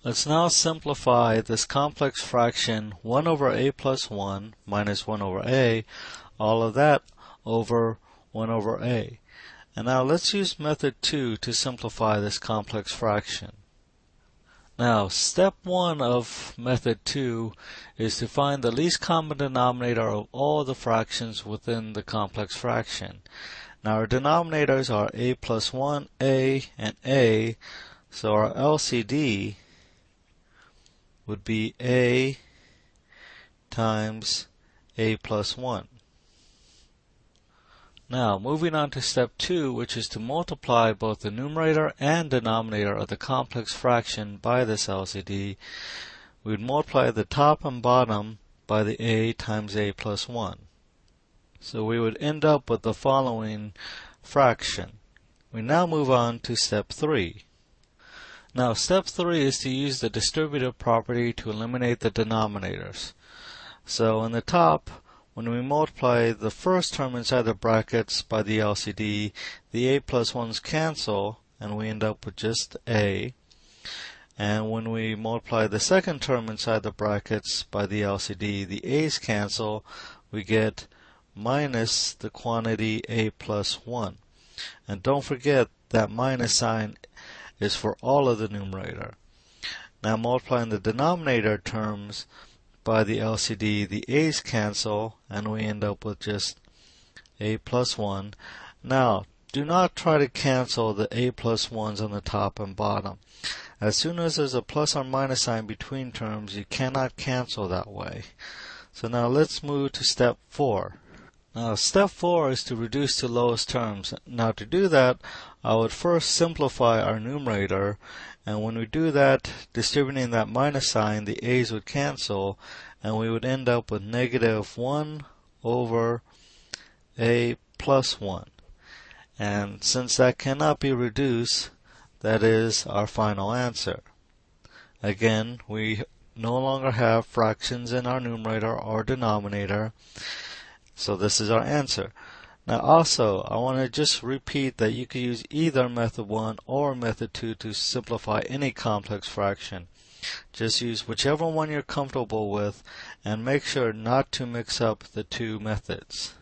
Let's now simplify this complex fraction 1 over a plus 1 minus 1 over a, all of that over 1 over a. And now let's use method 2 to simplify this complex fraction. Now, step 1 of method 2 is to find the least common denominator of all the fractions within the complex fraction. Now, our denominators are a plus 1, a, and a, so our LCD would be a times a plus 1. Now, moving on to step 2, which is to multiply both the numerator and denominator of the complex fraction by this LCD, we would multiply the top and bottom by the a times a plus 1. So we would end up with the following fraction. We now move on to step 3. Now, step 3 is to use the distributive property to eliminate the denominators. So in the top, when we multiply the first term inside the brackets by the LCD, the a plus 1's cancel, and we end up with just a. And when we multiply the second term inside the brackets by the LCD, the a's cancel, we get minus the quantity a plus 1. And don't forget that minus sign is for all of the numerator. Now, multiplying the denominator terms by the LCD, the a's cancel, and we end up with just a plus 1. Now, do not try to cancel the a plus 1's on the top and bottom. As soon as there's a plus or minus sign between terms, you cannot cancel that way. So now let's move to step 4. Now, step 4 is to reduce to lowest terms. Now, to do that, I would first simplify our numerator, and when we do that, distributing that minus sign, the a's would cancel, and we would end up with negative 1 over a plus 1. And since that cannot be reduced, that is our final answer. Again, we no longer have fractions in our numerator or denominator, so this is our answer. Now also, I want to just repeat that you can use either method 1 or method 2 to simplify any complex fraction. Just use whichever one you're comfortable with, and make sure not to mix up the two methods.